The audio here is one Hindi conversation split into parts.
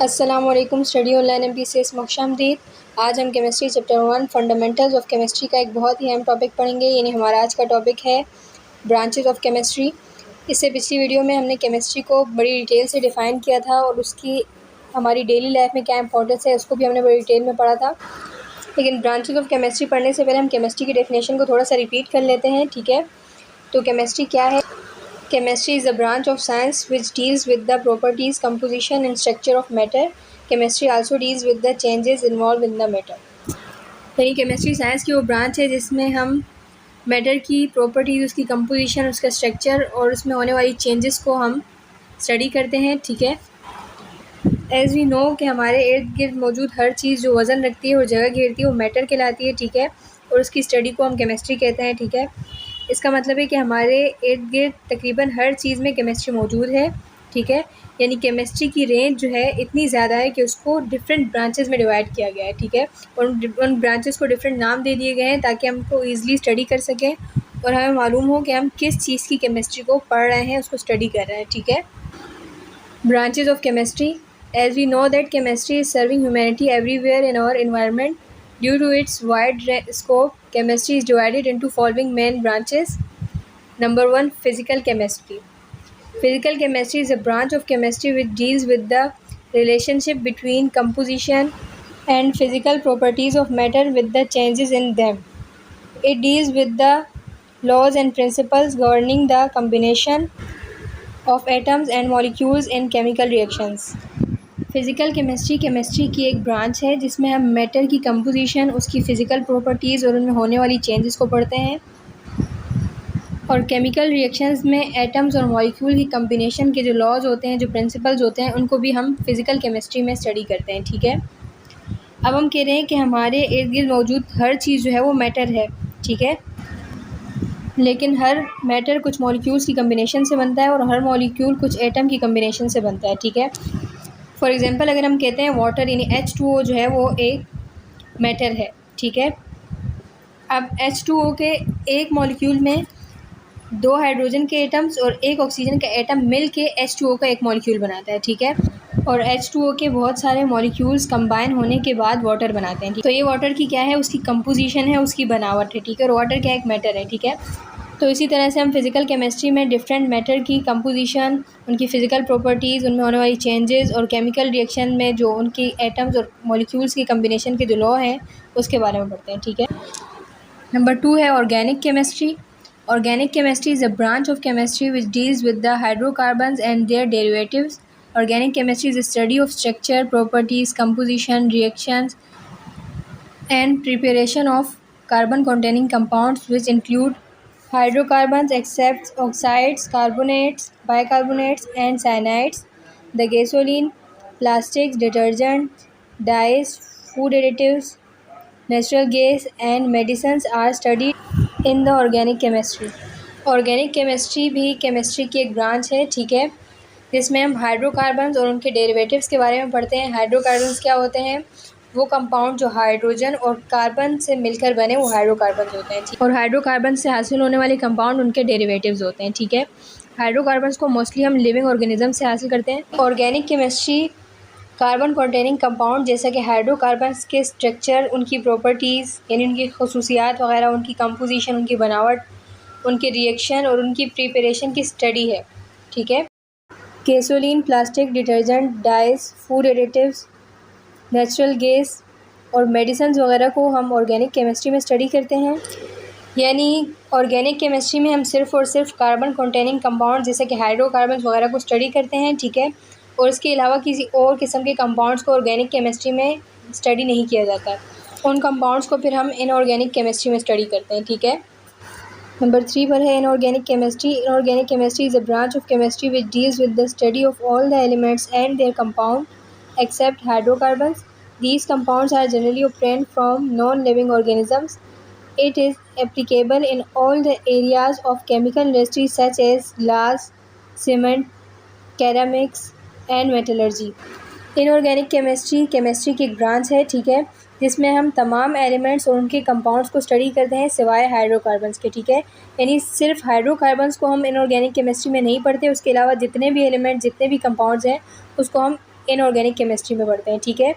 अस्सलाम वालेकुम। Study online MPCS खुशामदीद। आज हम chemistry chapter 1 fundamentals of chemistry का एक बहुत ही अहम टॉपिक पढ़ेंगे। यानी हमारा आज का टॉपिक है ब्रांचेस ऑफ केमिस्ट्री। इससे पिछली वीडियो में हमने केमिस्ट्री को बड़ी डिटेल से डिफ़ाइन किया था और उसकी हमारी डेली लाइफ में क्या इंपॉर्टेंस है उसको भी हमने बड़ी डिटेल में पढ़ा था। लेकिन ब्रांचेस ऑफ केमिस्ट्री पढ़ने से पहले हम केमिस्ट्री की डेफिनेशन को थोड़ा सा रिपीट कर लेते हैं, ठीक है। तो केमिस्ट्री क्या है? Chemistry is a branch of science which deals with the properties, composition and structure of matter. Chemistry also deals with the changes involved in the matter. यानी केमिस्ट्री साइंस की वो ब्रांच है जिसमें हम मैटर की प्रॉपर्टीज़, उसकी कंपोजिशन, उसका स्ट्रक्चर और उसमें होने वाली चेंजेस को हम स्टडी करते हैं, ठीक है। एज़ वी नो कि हमारे इर्द गिर्द मौजूद हर चीज़ जो वज़न रखती है और जगह घेरती है वो मैटर कहलाती है, ठीक है। और उसकी स्टडी को हम केमिस्ट्री कहते हैं, ठीक है। इसका मतलब है कि हमारे इर्द गिर्द तकरीबन हर चीज़ में केमिस्ट्री मौजूद है, ठीक है। यानी केमिस्ट्री की रेंज जो है इतनी ज़्यादा है कि उसको डिफरेंट ब्रांचेस में डिवाइड किया गया है, ठीक है। और उन ब्रांचेस को डिफरेंट नाम दे दिए गए हैं ताकि हमको ईज़िली स्टडी कर सकें और हमें मालूम हो कि हम किस चीज़ की केमिस्ट्री को पढ़ रहे हैं, उसको स्टडी कर रहे हैं, ठीक है। Branches of chemistry. As we know that chemistry is serving humanity everywhere in our environment. Due to its wide scope, chemistry is divided into following main branches. Number 1, physical chemistry. Physical chemistry is a branch of chemistry which deals with the relationship between composition and physical properties of matter with the changes in them. It deals with the laws and principles governing the combination of atoms and molecules in chemical reactions. Physical chemistry की एक ब्रांच है जिसमें हम मैटर की कंपोजिशन, उसकी फ़िज़िकल प्रॉपर्टीज़ और उनमें होने वाली चेंजेस को पढ़ते हैं। और केमिकल रिएक्शंस में एटम्स और मॉलिक्यूल की कम्बिनेशन के जो लॉज होते हैं, जो प्रिंसिपल्स होते हैं, उनको भी हम फ़िज़िकल केमिस्ट्री में स्टडी करते हैं, ठीक है। अब हम कह रहे हैं कि हमारे इर्द गिर्द मौजूद हर चीज़ जो है वो मैटर है, ठीक है। लेकिन हर मैटर कुछ मॉलिक्यूल्स की कम्बिनेशन से बनता है और हर मॉलिक्यूल कुछ एटम की कम्बिनेशन से बनता है, ठीक है। फॉर एग्ज़ाम्पल अगर हम कहते हैं वाटर यानी H2O जो है वो एक मैटर है, ठीक है। अब H2O के एक मॉलिक्यूल में 2 हाइड्रोजन के एटम्स और 1 ऑक्सीजन का एटम मिल के H2O का एक मॉलिक्यूल बनाता है, ठीक है। और H2O के बहुत सारे मॉलिक्यूल्स कंबाइन होने के बाद वाटर बनाते हैं, ठीक। तो ये वाटर की क्या है, उसकी कंपोजिशन है, उसकी बनावट है, ठीक है। और वाटर क्या एक मैटर है, ठीक है। तो इसी तरह से हम फ़िज़िकल केमिस्ट्री में डिफरेंट मैटर की कंपोजिशन, उनकी फ़िज़िकल प्रॉपर्टीज़, उनमें होने वाली चेंजेस और केमिकल रिएक्शन में जो उनकी एटम्स और मॉलिक्यूल्स की कम्बिनेशन के जो लॉ हैं उसके बारे में पढ़ते हैं, ठीक है। नंबर 2 है organic chemistry. Organic chemistry is a branch of chemistry which deals with the hydrocarbons and their derivatives. Organic chemistry is a study of structure, properties, composition, reactions, and preparation of carbon-containing compounds which include hydrocarbons except oxides, carbonates, bicarbonates, and cyanides. The gasoline, plastics, detergents, dyes, food additives, natural gas, and medicines are studied in the organic chemistry. Organic chemistry भी केमिस्ट्री की एक ब्रांच है, ठीक है, जिसमें हम हाइड्रोकार्बन्स और उनके डेरिवेटिव्स के बारे में पढ़ते हैं। हाइड्रोकार्बन्स क्या होते हैं? वो कंपाउंड जो हाइड्रोजन और कार्बन से मिलकर बने वो हाइड्रोकार्बन्स होते हैं, ठीक। और हाइड्रोकार्बन से हासिल होने वाले कंपाउंड उनके डेरिवेटिव्स होते हैं, ठीक है। हाइड्रोकार्बन्स को मोस्टली हम लिविंग ऑर्गेनिज्म से हासिल करते हैं। Organic chemistry carbon containing compound जैसा कि हाइड्रोकार्बन्स के स्ट्रक्चर, उनकी प्रॉपर्टीज़ यानी उनकी खसूसियात वगैरह, उनकी कंपोजिशन, उनकी बनावट, उनके रिएक्शन और उनकी प्रिपरेशन की स्टडी है, ठीक है। Gasoline, plastic, detergent, dice, food additives, natural gas और मेडिसिन्स वगैरह को हम ऑर्गेनिक केमिस्ट्री में स्टडी करते हैं। यानी ऑर्गेनिक केमिस्ट्री में हम सिर्फ़ और सिर्फ कार्बन कंटेनिंग कंपाउंड जैसे कि हाइड्रोकार्बन्स वगैरह को स्टडी करते हैं, ठीक है। और इसके अलावा किसी और किस्म के कंपाउंड्स को ऑर्गेनिक केमिस्ट्री में स्टडी नहीं किया जाता। उन कंपाउंड्स को फिर हम इनऑर्गेनिक केमिस्ट्री में स्टडी करते हैं, ठीक है। नंबर 3 पर है inorganic chemistry. Inorganic chemistry is a branch of chemistry which deals with the study of all the elements and their compound except hydrocarbons. These compounds are generally obtained from non-living organisms. It is applicable in all the areas of chemical industry such as glass, cement, ceramics and metallurgy. Inorganic chemistry की एक ब्रांच है, ठीक है, जिसमें हम तमाम एलिमेंट्स और उनके कंपाउंड्स को स्टडी करते हैं सिवाय हाइड्रोकार्बन्स के, ठीक है। यानी सिर्फ हाइड्रोकार्बन्स को हम इनऑर्गेनिक केमिस्ट्री में नहीं पढ़ते, उसके अलावा जितने भी एलिमेंट, जितने भी कंपाउंड्स हैं उसको हम इनऑर्गेनिक केमिस्ट्री में पढ़ते हैं, ठीक है।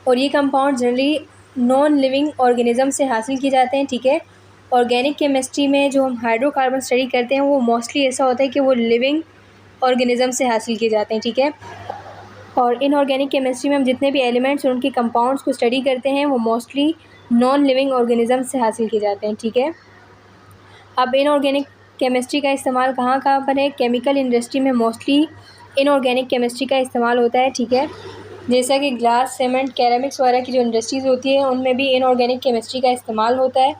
और ये compound generally non living organism से हासिल किए जाते हैं, ठीक है। ऑर्गेनिक केमिस्ट्री में जो हम हाइड्रोकार्बन स्टडी करते हैं वो मोस्टली ऐसा होता है कि वो लिविंग ऑर्गेनिज्म से हासिल किए जाते हैं, ठीक है। और इनऑर्गेनिक केमिस्ट्री में हम जितने भी एलिमेंट्स और उनके कंपाउंड्स को स्टडी करते हैं वो मोस्टली नॉन लिविंग ऑर्गेनिज्म से हासिल किए जाते हैं, ठीक है। अब इनऑर्गेनिक केमिस्ट्री का इस्तेमाल कहाँ कहाँ पर है? केमिकल इंडस्ट्री में मोस्टली इनऑर्गेनिक केमिस्ट्री का इस्तेमाल होता है, ठीक है। जैसा कि ग्लास, सीमेंट, कैरेमिक्स वगैरह की जो इंडस्ट्रीज़ होती हैं उनमें भी इनऑर्गेनिक केमिस्ट्री का इस्तेमाल होता है।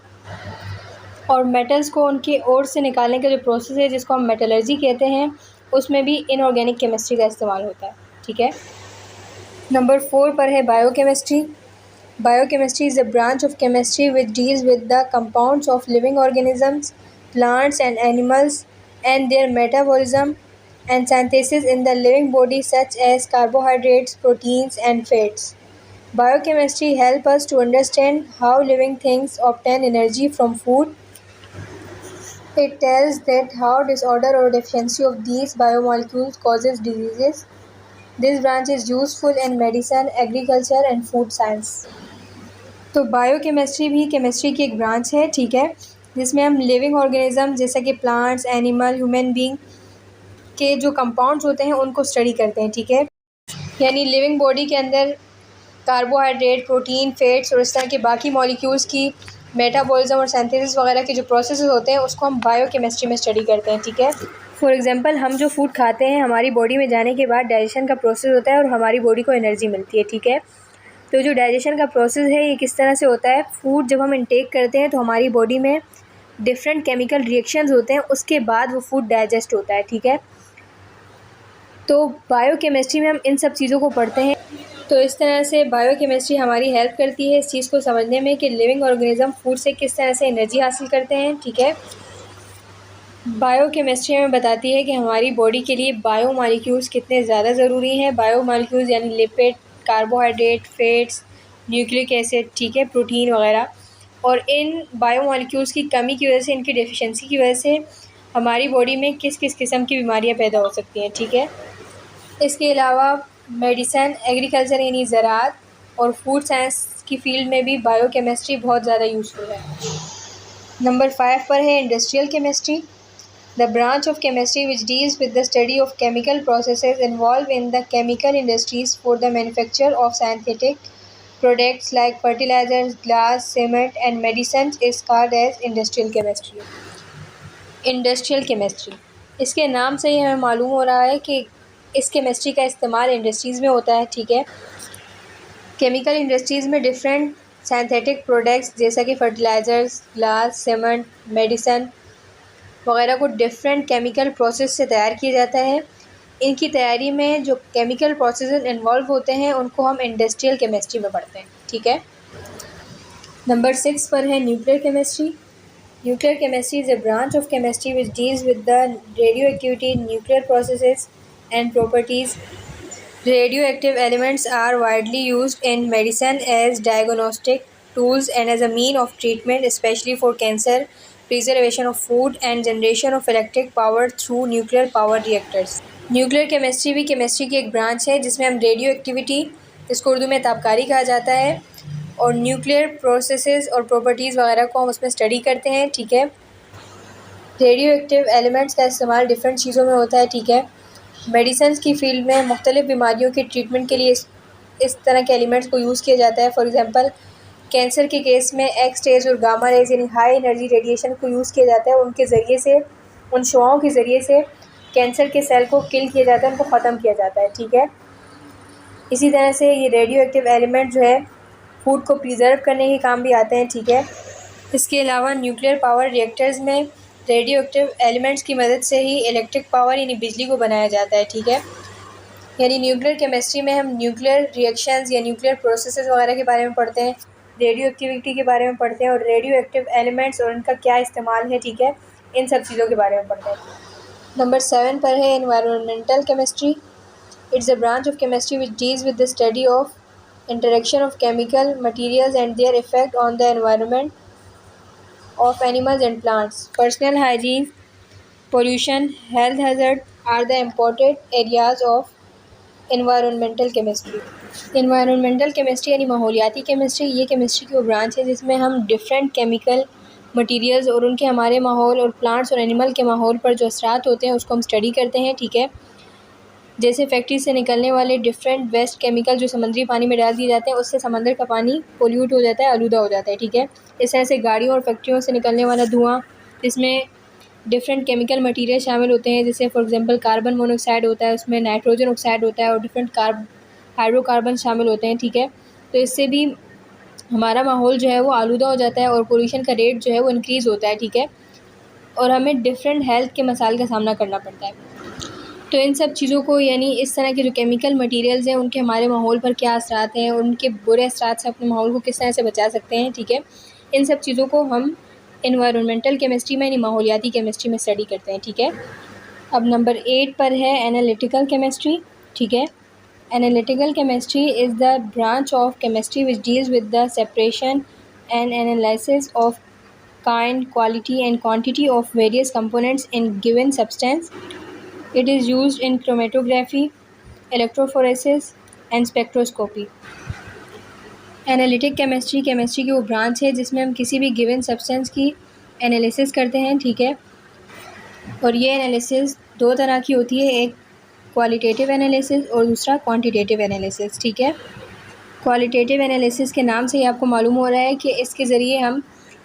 और मेटल्स को उनके ओर से निकालने का जो प्रोसेस है जिसको हम मेटलर्जी कहते हैं उसमें भी इनऑर्गेनिक केमिस्ट्री का इस्तेमाल होता है, ठीक है। नंबर 4 पर है biochemistry. Biochemistry is a branch of chemistry which deals with the compounds of living organisms, plants and animals and their metabolism and synthesis in the living body such as carbohydrates, proteins and fats. Biochemistry helps us to understand how living things obtain energy from food. It tells that how disorder or deficiency of these biomolecules causes diseases. This branch is useful in medicine, agriculture and food science. तो बायोकेमिस्ट्री भी केमिस्ट्री की एक ब्रांच है, ठीक है, जिसमें हम लिविंग ऑर्गेनिज्म जैसे कि प्लांट्स, एनिमल, ह्यूमन बीइंग के जो कंपाउंड्स होते हैं उनको स्टडी करते हैं, ठीक है। यानी लिविंग बॉडी के अंदर कार्बोहाइड्रेट, प्रोटीन, फैट्स और इस तरह के बाकी मॉलिक्यूल्स की मेटाबॉलिज्म और सिंथेसिस वगैरह के जो प्रोसेस होते हैं उसको हम बायोकेमिस्ट्री में स्टडी करते हैं, ठीक है। फॉर एग्जांपल हम जो फूड खाते हैं हमारी बॉडी में जाने के बाद डाइजेशन का प्रोसेस होता है और हमारी बॉडी को एनर्जी मिलती है, ठीक है। तो जो डाइजेशन का प्रोसेस है ये किस तरह से होता है? फूड जब हम इनटेक करते हैं तो हमारी बॉडी में डिफरेंट केमिकल रिएक्शंस होते हैं, उसके बाद वो फूड डाइजेस्ट होता है, ठीक है। तो बायोकेमिस्ट्री में हम इन सब चीज़ों को पढ़ते हैं। तो इस तरह से बायोकेमिस्ट्री हमारी हेल्प करती है इस चीज़ को समझने में कि लिविंग ऑर्गेनिज्म फूड से किस तरह से एनर्जी हासिल करते हैं, ठीक है। बायोकेमिस्ट्री हमें बताती है कि हमारी बॉडी के लिए बायो मॉलिक्यूल्स कितने ज़्यादा ज़रूरी हैं। बायो मॉलिक्यूल्स यानी lipid, carbohydrate, fats, nucleic acid, ठीक है, प्रोटीन वगैरह। और इन बायो मॉलिक्यूल्स की कमी की वजह से, इनकी डेफिशिएंसी की वजह से हमारी बॉडी में किस किस किस्म की बीमारियां पैदा हो सकती हैं, ठीक है। इसके अलावा मेडिसिन, एग्रीकल्चर यानी ज़राअत और फूड साइंस की फील्ड में भी बायोकेमिस्ट्री बहुत ज़्यादा यूज़फुल है। नंबर 5 पर है industrial chemistry. The branch of chemistry which deals with the study of chemical processes involved in the chemical industries for the manufacture of synthetic products like fertilizers, glass, cement and medicines is called as industrial chemistry. Industrial chemistry, इसके नाम से ही हमें मालूम हो रहा है कि इस केमिस्ट्री का इस्तेमाल इंडस्ट्रीज़ में होता है, ठीक है। केमिकल इंडस्ट्रीज़ में डिफरेंट सिंथेटिक प्रोडक्ट्स जैसा कि फर्टिलाइज़र्स, ग्लास, सीमेंट, मेडिसिन वगैरह को डिफरेंट केमिकल प्रोसेस से तैयार किया जाता है। इनकी तैयारी में जो केमिकल प्रोसेस इन्वॉल्व होते हैं उनको हम इंडस्ट्रियल केमिस्ट्री में पढ़ते हैं, ठीक है। नंबर 6 पर है nuclear chemistry. Nuclear chemistry is a branch of chemistry which deals with the radio activity in nuclear processes and properties. Radioactive elements are widely used in medicine as diagnostic tools and as a mean of treatment, especially for cancer, preservation of food and generation of electric power through nuclear power reactors. Nuclear chemistry भी केमिस्ट्री की एक ब्रांच है जिसमें हम रेडियो एक्टिविटी, जिसको उर्दू में ताबकारी कहा जाता है, और न्यूक्लियर प्रोसेसेस और प्रॉपर्टीज़ वगैरह को हम उसमें स्टडी करते हैं, ठीक है। रेडियो एक्टिव एलिमेंट्स का इस्तेमाल डिफरेंट चीज़ों में होता है, ठीक है। मेडिसिन की फील्ड में मुख्तलिफ़ बीमारियों के ट्रीटमेंट के लिए इस तरह के एलिमेंट्स को यूज़ किया जाता है। फॉर एग्ज़ाम्पल कैंसर के केस में एक्स रेज और गामा रेज यानी हाई एनर्जी रेडिएशन को यूज़ किया जाता है। उनके ज़रिए से, उन शुआओं के ज़रिए से कैंसर के सेल को किल किया जाता है, उनको ख़त्म किया जाता है, ठीक है। इसी तरह से ये रेडियो एक्टिव एलिमेंट जो है फूड को प्रिजर्व करने के काम भी आते हैं, ठीक है। इसके अलावा न्यूक्लियर पावर रिएक्टर्स में रेडियो एक्टिव एलिमेंट्स की मदद से ही इलेक्ट्रिक पावर यानी बिजली को बनाया जाता है, ठीक है। यानी न्यूक्लियर केमिस्ट्री में हम न्यूक्लियर रिएक्शंस या न्यूक्लियर प्रोसेसेस वगैरह के बारे में पढ़ते हैं, रेडियो एक्टिविटी के बारे में पढ़ते हैं और रेडियो एक्टिव एलिमेंट्स और उनका क्या इस्तेमाल है, ठीक है, इन सब चीज़ों के बारे में पढ़ते हैं। नंबर 7 पर है environmental chemistry. It's a branch of chemistry which deals with the study of interaction of chemical materials and their effect on the environment of animals and plants. Personal hygiene, pollution, health hazard are the important areas of environmental chemistry. Environmental chemistry यानी माहौलियाती केमिस्ट्री, ये केमिस्ट्री की वो ब्रांच है जिसमें हम डिफरेंट केमिकल मटेरियल्स और उनके हमारे माहौल और प्लांट्स और एनिमल के माहौल पर जो असरात होते हैं उसको हम स्टडी करते हैं। ठीक है, जैसे फैक्ट्री से निकलने वाले डिफरेंट वेस्ट केमिकल जो समुद्री पानी में डाल दिए जाते हैं, उससे समंदर का पानी पोल्यूट हो जाता है, आलूदा हो जाता है। ठीक है, इस तरह से गाड़ियों और फैक्ट्रियों से निकलने वाला धुआं, जिसमें डिफरेंट केमिकल मटेरियल शामिल होते हैं, जैसे फॉर एग्जांपल कार्बन मोनोऑक्साइड होता है, उसमें नाइट्रोजन ऑक्साइड होता है और डिफरेंट हाइड्रोकार्बन शामिल होते हैं। ठीक है, तो इससे भी हमारा माहौल जो है वो आलूदा हो जाता है और पोल्यूशन का रेट जो है वो इंक्रीज़ होता है। ठीक है, और हमें डिफरेंट हेल्थ के मसाइल का सामना करना पड़ता है। तो इन सब चीज़ों को, यानी इस तरह के जो केमिकल मटेरियल्स हैं उनके हमारे माहौल पर क्या असरात हैं और उनके बुरे असरात से अपने माहौल को किस तरह से बचा सकते हैं। ठीक है, इन सब चीज़ों को हम एनवायरनमेंटल केमिस्ट्री में यानी माहौलियाती केमिस्ट्री में स्टडी करते हैं। ठीक है, अब नंबर 8 पर है एनालिटिकल केमिस्ट्री। ठीक है, analytical chemistry is the branch of chemistry which deals with the separation and analysis of kind, quality and quantity of various components in given substance. It is used in chromatography, electrophoresis and spectroscopy. Analytic chemistry chemistry की वो ब्रांच है जिसमें हम किसी भी गिवन सब्सटेंस की एनालिसिस करते हैं। ठीक है, और ये एनालिसिस दो तरह की होती है, एक क्वालिटेटिव एनालिसिस और दूसरा क्वांटिटेटिव एनालिसिस। ठीक है, क्वालिटेटिव एनालिसिस के नाम से ही आपको मालूम हो रहा है कि इसके ज़रिए हम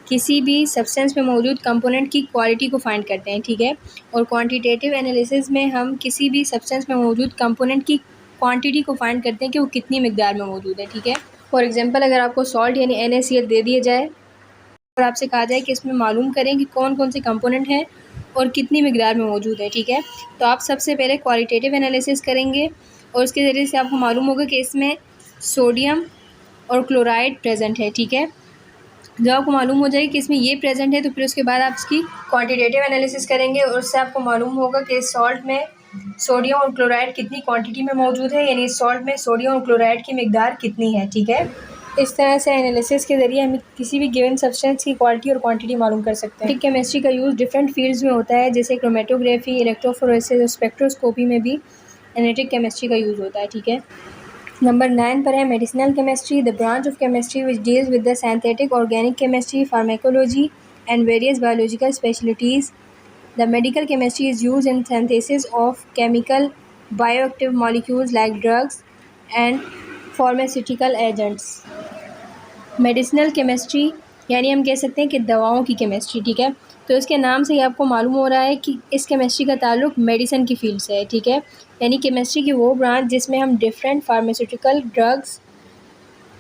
किसी भी सब्सटेंस में मौजूद कंपोनेंट की क्वालिटी को फाइंड करते हैं। ठीक है, और क्वांटिटेटिव एनालिसिस में हम किसी भी सब्सटेंस में मौजूद कंपोनेंट की क्वांटिटी को फाइंड करते हैं कि वो कितनी मिकदार में मौजूद है। ठीक है, फॉर एग्जांपल अगर आपको सॉल्ट यानी NaCl दे दिया जाए और आपसे कहा जाए कि इसमें मालूम करें कि कौन कौन से कंपोनेंट हैं और कितनी मिकदार में मौजूद है। ठीक है, तो आप सबसे पहले क्वालिटेटिव एनालिसिस करेंगे और उसके ज़रिए से आपको मालूम होगा कि इसमें सोडियम और क्लोराइड प्रेजेंट है। ठीक है, जब आपको मालूम हो जाए कि इसमें ये प्रेजेंट है तो फिर उसके बाद आप इसकी क्वांटिटेटिव एनालिसिस करेंगे और उससे आपको मालूम होगा कि इस सॉल्ट में सोडियम और क्लोराइड कितनी क्वांटिटी में मौजूद है, यानी इस सॉल्ट में सोडियम और क्लोराइड की मिकदार कितनी है। ठीक है, इस तरह से एनालिसिस के ज़रिए हम किसी भी गिवन सब्सटेंस की क्वालिटी और क्वांटिटी मालूम कर सकते हैं। केमिस्ट्री का यूज़ डिफरेंट फील्ड्स में होता है, जैसे क्रोमेटोग्राफी, इलेक्ट्रोफोरेसिस और स्पेक्ट्रोस्कोपी में भी एनालिटिक केमिस्ट्री का यूज़ होता है। ठीक है, नंबर 9 पर है medicinal chemistry, the branch of chemistry which deals with the synthetic organic chemistry, pharmacology and various biological specialities. The medical chemistry is used in synthesis of chemical bioactive molecules like drugs and pharmaceutical agents. Medicinal chemistry यानी हम कह सकते हैं कि दवाओं की केमिस्ट्री. ठीक है, तो इसके नाम से ही आपको मालूम हो रहा है कि इस केमिस्ट्री का ताल्लुक मेडिसिन की फील्ड से है. ठीक है, यानी केमिस्ट्री की वो ब्रांच जिसमें हम डिफरेंट फार्मास्यूटिकल ड्रग्स,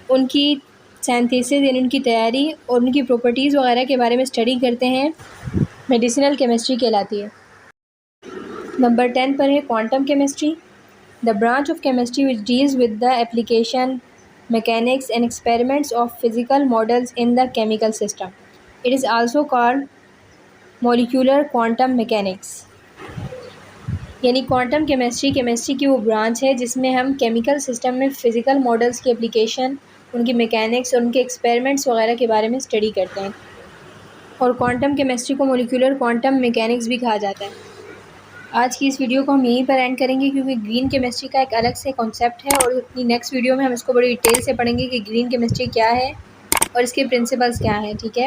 उनकी सिंथेसिस यानी उनकी तैयारी और उनकी प्रॉपर्टीज़ वगैरह के बारे में स्टडी करते हैं, मेडिसिनल केमिस्ट्री कहलाती है. नंबर 10 पर है quantum chemistry, the branch of chemistry which deals with the application, mechanics and experiments of physical models in the chemical system. It is also called molecular quantum mechanics. यानी क्वांटम केमिस्ट्री केमिस्ट्री की वो ब्रांच है जिसमें हम केमिकल सिस्टम में फ़िज़िकल मॉडल्स की एप्लीकेशन, उनकी मैकेनिक्स और उनके एक्सपेरिमेंट्स वगैरह के बारे में स्टडी करते हैं. और क्वांटम केमिस्ट्री को मोलिकुलर क्वांटम मैकेनिक्स भी कहा जाता है. आज की इस वीडियो को हम यहीं पर एंड करेंगे क्योंकि ग्रीन केमिस्ट्री का एक अलग से कॉन्सेप्ट है और अपनी नेक्स्ट वीडियो में हम इसको बड़ी डिटेल से पढ़ेंगे कि ग्रीन केमिस्ट्री क्या है और इसके प्रिंसिपल्स क्या हैं. ठीक है.